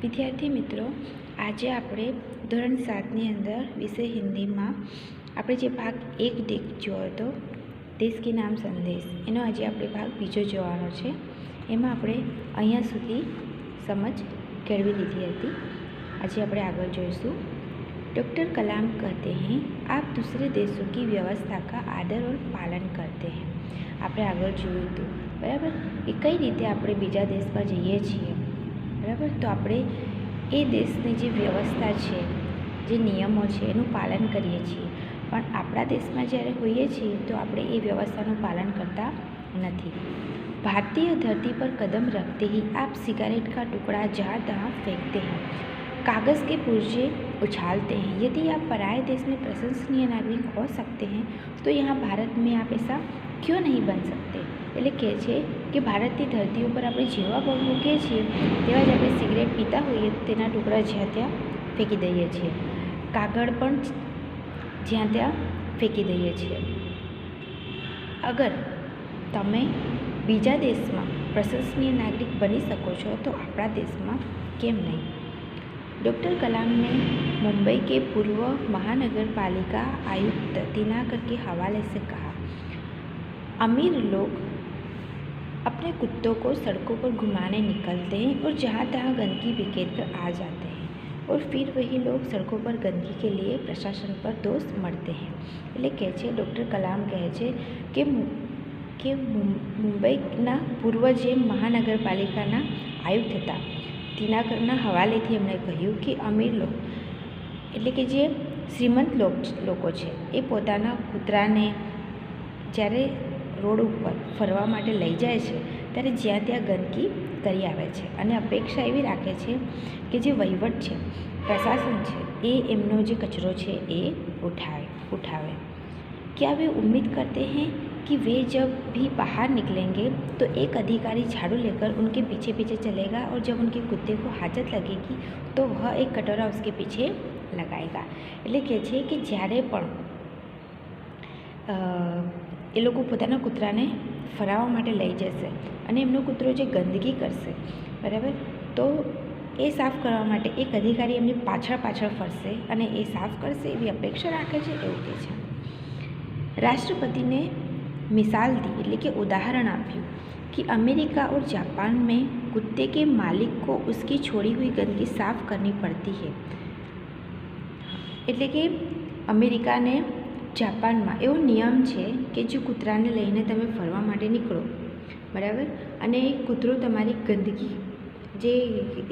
વિદ્યાર્થી મિત્રો, આજે આપણે ધોરણ 7ની અંદર વિષય હિન્દીમાં આપણે જે ભાગ 1 જોયો હતો, દેશ કે નામ સંદેશ, એનો આજે આપણે ભાગ બીજો જોવાનો છે. એમાં આપણે અહીંયા સુધી સમજ કેળવી લીધી હતી. આજે આપણે આગળ જોઈશું. डॉक्टर कलाम कहते हैं आप दूसरे देशों की व्यवस्था का आदर और पालन करते हैं. આપણે આગળ જોયું હતું, બરાબર, એ કઈ રીતે આપણે બીજા દેશમાં જઈએ છીએ, બરાબર, તો આપણે એ દેશની જે વ્યવસ્થા છે, જે નિયમો છે, એનું પાલન કરીએ છીએ. પણ આપણા દેશમાં જ્યારે હોઈએ છીએ તો આપણે એ વ્યવસ્થાનું પાલન કરતા નથી. भारतीय धरती पर कदम रखते ही आप सिगरेट का टुकड़ा जहाँ तहाँ फेंकते हैं, कागज़ के पुर्जे उछालते हैं. यदि आप पराए देश में प्रशंसनीय नागरिक हो सकते हैं तो यहाँ भारत में आप ऐसा क्यों नहीं बन सकते. એટલે કહે છે કે ભારતની ધરતી ઉપર આપણે જેવા પગ મૂકીએ છીએ તેવા જ આપણે સિગરેટ પીતા હોઈએ તો તેના ટુકડા જ્યાં ત્યાં ફેંકી દઈએ છીએ, કાગળ પણ જ્યાં ત્યાં ફેંકી દઈએ છીએ. અગર તમે બીજા દેશમાં પ્રશંસનીય નાગરિક બની શકો છો તો આપણા દેશમાં કેમ નહીં. डॉक्टर कलाम ने मुंबई के पूर्व महानगर पालिका आयुक्त दिनाकर के हवाले से कहा, अमीर लोग अपने कुत्तों को सड़कों पर घुमाने निकलते हैं और जहाँ तहाँ गंदगी बिखेर कर आ जाते हैं और फिर वही लोग सड़कों पर गंदगी के लिए प्रशासन पर दोष मढ़ते हैं. એટલે કહે છે, ડૉક્ટર કલામ કહે છે કે મુંબઈના પૂર્વ જે મહાનગરપાલિકાના આયુક્ત હતા દિનાકરના હવાલેથી એમણે કહ્યું કે અમીર લોકો એટલે કે જે શ્રીમંત લોકો છે એ પોતાના કૂતરાને જ્યારે રોડ ઉપર ફરવા માટે લઈ જાય છે ત્યારે જ્યાં ત્યાં ગંદકી કરી આવે છે અને અપેક્ષા એવી રાખે છે કે જે વહીવટ છે, પ્રશાસન છે, એ એમનો જે કચરો છે એ उठावे. क्या वे उम्मीद करते हैं कि वे जब भी बाहर निकलेंगे तो एक अधिकारी झाड़ू लेकर उनके पीछे पीछे चलेगा और जब उनके कुत्ते को हाजत लगेगी तो वह एक कटोरा उसके पीछे लगाएगा. એટલે કહે છે કે જ્યારે પણ એ લોકો પોતાના કૂતરાને ફરાવવા માટે લઈ જશે અને એમનો કૂતરો જે ગંદકી કરશે, બરાબર, તો એ સાફ કરવા માટે એક અધિકારી એમની પાછળ ફરશે અને એ સાફ કરશે એવી અપેક્ષા રાખે છે, એવું કહે છે. राष्ट्रपति ने मिसाल दी એટલે કે उदाहरण આપ્યું कि अमेरिका और जापान में कुत्ते के मालिक को उसकी छोड़ी हुई गंदगी साफ करनी पड़ती है. એટલે કે અમેરિકા ને જાપાનમાં એવો નિયમ છે કે જો કૂતરાને લઈને તમે ફરવા માટે નીકળો, બરાબર, અને એ કૂતરો તમારી ગંદકી જે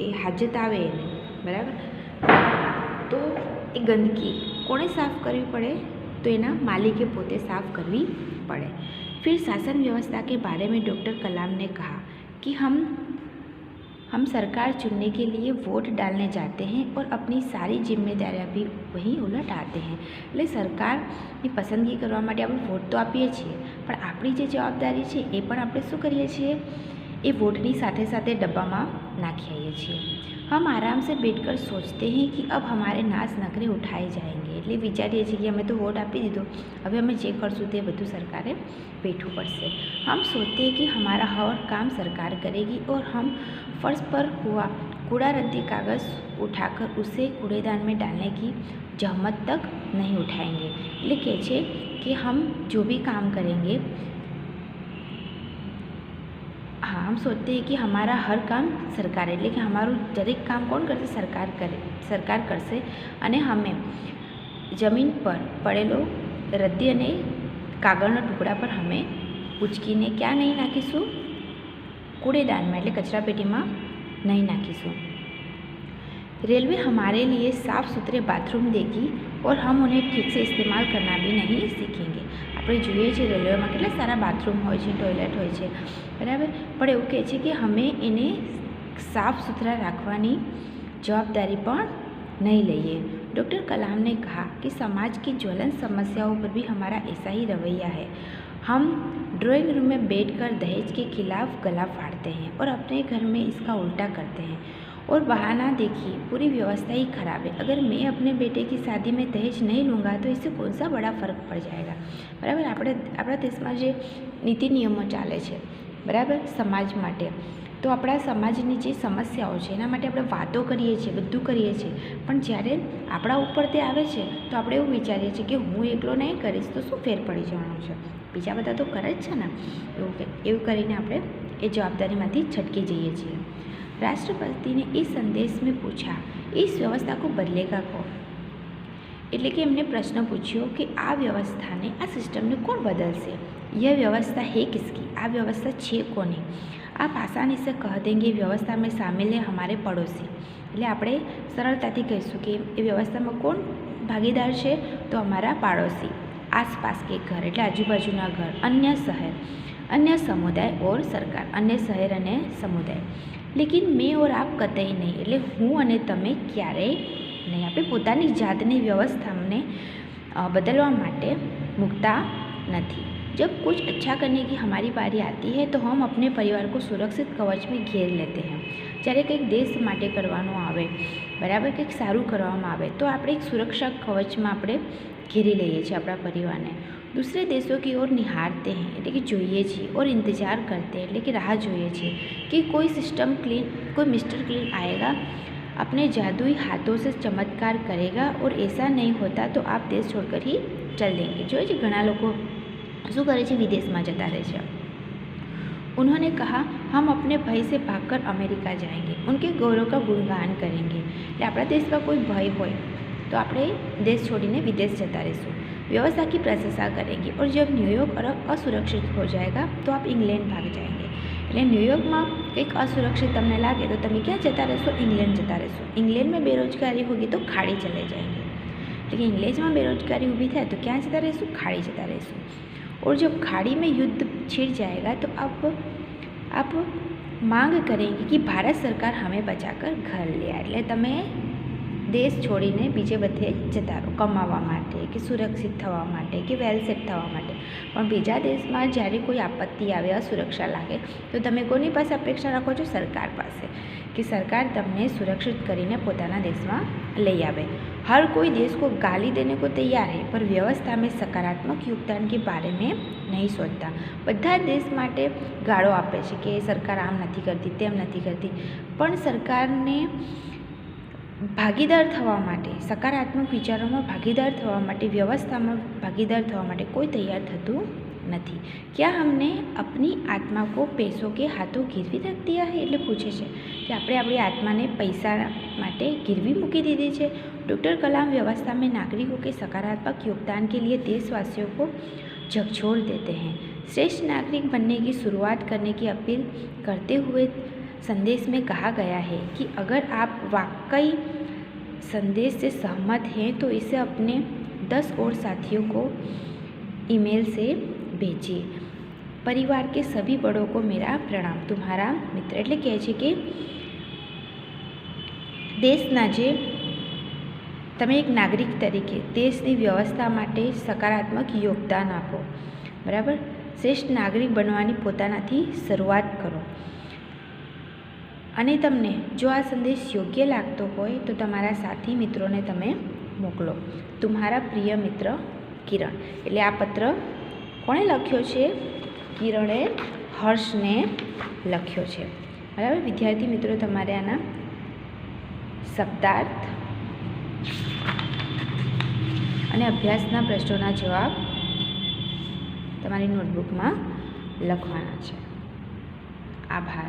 એ હાજત આવે એને, બરાબર, તો એ ગંદકી કોણે સાફ કરવી પડે तो एना मालिके पोते साफ करवी पड़े. फिर शासन व्यवस्था के बारे में डॉक्टर कलाम ने कहा कि हम सरकार चुनने के लिए वोट डालने जाते हैं और अपनी सारी जिम्मेदारियां भी वहीं उलट आते हैं. એટલે સરકારની પસંદગી કરવા માટે આપણે વોટ તો આપીએ છીએ, પણ આપણી જે જવાબદારી છે એ પણ આપણે શું કરીએ છીએ, એ વોટની સાથે સાથે ડબ્બામાં નાખી આવીએ છીએ. हम आराम से बैठकर सोचते हैं कि अब हमारे नाच नखरे उठाए जाएंगे. એટલે વિચારીએ છીએ કે અમે તો વોટ આપી દીધો, હવે અમે જે કરશું તે બધું સરકારે બેઠવું પડશે. हम सोचते हैं कि हमारा हर काम सरकार करेगी और हम फर्श पर हुआ कूड़ा रद्दी कागज़ उठाकर उसे कूड़ेदान में डालने की जहमत तक नहीं उठाएंगे. એટલે કહે છે કે हम जो भी काम करेंगे, हाँ, हम सोचते हैं कि हमारा हर काम सरकार એટલે કે हमाરું દરેક કામ કોણ કરશે, સરકાર કરશે અને અમે જમીન પર પડેલો રદ્દી અને કાગળના ટુકડા પર અમે ઉચકીને ક્યાં નહીં નાખીશું, કૂડેદાનમાં એટલે કચરા પેટીમાં નહીં નાખીશું. रेलवे हमारे लिए साफ़ सुथरे बाथरूम देगी और हम उन्हें ठीक से इस्तेमाल करना भी नहीं सीखेंगे. આપણે જોઈએ છીએ રેલવેમાં કેટલા સારા બાથરૂમ હોય છે, ટોયલેટ હોય છે, બરાબર, પણ એવું કહે છે કે અમે એને સાફ સુથરા રાખવાની જવાબદારી પણ नहीं लिए. डॉक्टर कलाम ने कहा कि समाज की ज्वलन समस्याओं पर भी हमारा ऐसा ही रवैया है. हम ड्राइंग रूम में बैठकर दहेज के खिलाफ गला फाड़ते हैं और अपने घर में इसका उल्टा करते हैं और बहाना देखिए पूरी व्यवस्था ही खराब है. अगर मैं अपने बेटे की शादी में दहेज नहीं लूँगा तो इससे कौन सा बड़ा फ़र्क पड़ जाएगा. बराबर, આપણા દેશમાં જે નીતિ નિયમો ચાલે છે, બરાબર, સમાજ માટે તો આપણા સમાજની જે સમસ્યાઓ છે એના માટે આપણે વાતો કરીએ છીએ, બધું કરીએ છીએ, પણ જ્યારે આપણા ઉપર તે આવે છે તો આપણે એવું વિચારીએ છીએ કે હું એકલો નહીં કરીશ તો શું ફેર પડી જવાનો છે, બીજા બધા તો કરે જ છે ને, એવું કરીને આપણે એ જવાબદારીમાંથી છટકી જઈએ છીએ। राष्ट्रपति ने इस संदेश में पूछा, इस व्यवस्था को बदलेगा कौन? એટલે કે એમને પ્રશ્ન પૂછ્યો કે આ વ્યવસ્થાને, આ સિસ્ટમને કોણ બદલશે? यह व्यवस्था है किसकी? આ વ્યવસ્થા છે કોની? आप आसानी से कह देंगे व्यवस्था में शामिल है हमारे पड़ोसी। એટલે આપણે સરળતાથી કહીશું કે એ વ્યવસ્થામાં કોણ ભાગીદાર છે? તો અમારા પાડોશી, આસપાસ કે ઘર એટલે આજુબાજુના ઘર, અન્ય શહેર, અન્ય સમુદાય ઓર સરકાર, અન્ય શહેર અને સમુદાય। લેકિન મેં ઓર આપ કતઈ નહીં, એટલે હું અને તમે ક્યારેય નહીં, આપણે પોતાની જાતની વ્યવસ્થાને બદલવા માટે મૂકતા નથી। जब कुछ अच्छा करने की हमारी बारी आती है तो हम अपने परिवार को सुरक्षित कवच में घेर लेते हैं। જ્યારે કંઈક દેશ માટે કરવાનું આવે, બરાબર, કંઈક સારું કરવામાં આવે તો આપણે એક સુરક્ષા કવચમાં આપણે ઘેરી લઈએ છીએ આપણા પરિવારને। दूसरे देशों की ओर निहारते हैं એટલે કે જોઈએ છીએ, और इंतज़ार करते हैं એટલે કે રાહ જોઈએ છીએ कि कोई सिस्टम क्लीन, कोई मिस्टर क्लीन आएगा, अपने जादुई हाथों से चमत्कार करेगा, और ऐसा नहीं होता तो आप देश छोड़कर ही चल देंगे। જોઈએ છે ઘણા લોકો શું કરે છે, વિદેશમાં જતા રહે છે। उन्होंने कहा हम अपने भय से भागकर अमेरिका जाएंगे, उनके गौरव का गुणगान करेंगे। એટલે આપણા દેશમાં કોઈ ભય હોય તો આપણે દેશ છોડીને વિદેશ જતા રહીશું, व्यवस्था की प्रशंसा करेंगे, और जब न्यूयॉर्क और असुरक्षित हो जाएगा तो आप इंग्लैंड भाग जाएंगे। એટલે ન્યુયોર્કમાં કંઈક અસુરક્ષિત તમને લાગે તો તમે ક્યાં જતા રહેશો? इंग्लैंड જતા રહેશો। इंग्लैंड में बेरोजगारी होगी तो खाड़ी चले जाएंगे, એટલે કે इंग्लैंड में बेरोजगारी ऊभी થાય તો ક્યાં જતા રહીશું? ખાડી જતા રહીશું। और जब खाड़ी में युद्ध छिड़ जाएगा तो आप मांग करेंगे कि भारत सरकार हमें बचाकर घर ले आए। એટલે તમે દેશ છોડીને બીજે બધે જતા રહો કમાવા માટે કે સુરક્ષિત થવા માટે કે વેલ સેટ થવા માટે, પણ બીજા દેશમાં જ્યારે કોઈ આપત્તિ આવે, અસુરક્ષા લાગે તો તમે કોની પાસે અપેક્ષા રાખો છો? सरकार પાસે, कि सरकार તમને સુરક્ષિત કરીને પોતાના દેશમાં લઈ આવે। हर कोई देश को गाली देने को तैयार है पर व्यवस्था में सकारात्मक योगदान के बारे में नहीं सोचता। બધા દેશ માટે ગાળો આપે છે કે સરકાર આમ નથી કરતી, તેમ નથી કરતી, પણ સરકારને ભાગીદાર થવા માટે, સકારાત્મક વિચારોમાં ભાગીદાર થવા માટે, વ્યવસ્થામાં ભાગીદાર થવા માટે કોઈ તૈયાર થતું નથી। क्या हमने अपनी आत्मा को पैसों के हाथों गिरवी रख दिया है? એટલે પૂછે છે કે આપણે આપણી આત્માને પૈસા માટે गिरवी મૂકી દીધી છે। डॉक्टर कलाम व्यवस्था में नागरिकों के सकारात्मक योगदान के लिए देशवासियों को झकझोर देते हैं। श्रेष्ठ नागरिक बनने की शुरुआत करने की अपील करते हुए संदेश में कहा गया है कि अगर आप वाकई संदेश से सहमत हैं तो इसे अपने 10 और साथियों को ईमेल से भेजिए। परिवार के सभी बड़ों को मेरा प्रणाम, तुम्हारा मित्र। એટલે કહે છે કે દેશના જે તમે એક નાગરિક તરીકે દેશની વ્યવસ્થા માટે સકારાત્મક યોગદાન આપો, બરાબર, શ્રેષ્ઠ નાગરિક બનવાની પોતાનાથી શરૂઆત કરો, અને તમને જો આ સંદેશ યોગ્ય લાગતો હોય તો તમારા સાથી મિત્રોને તમે મોકલો। તમારા પ્રિય મિત્ર કિરણ। એટલે આ પત્ર કોણે લખ્યો છે? કિરણે હર્ષને લખ્યો છે, બરાબર। વિદ્યાર્થી મિત્રો, તમારે આના શબ્દાર્થ અને અભ્યાસના પ્રશ્નોના જવાબ તમારી નોટબુકમાં લખવાના છે। આભાર।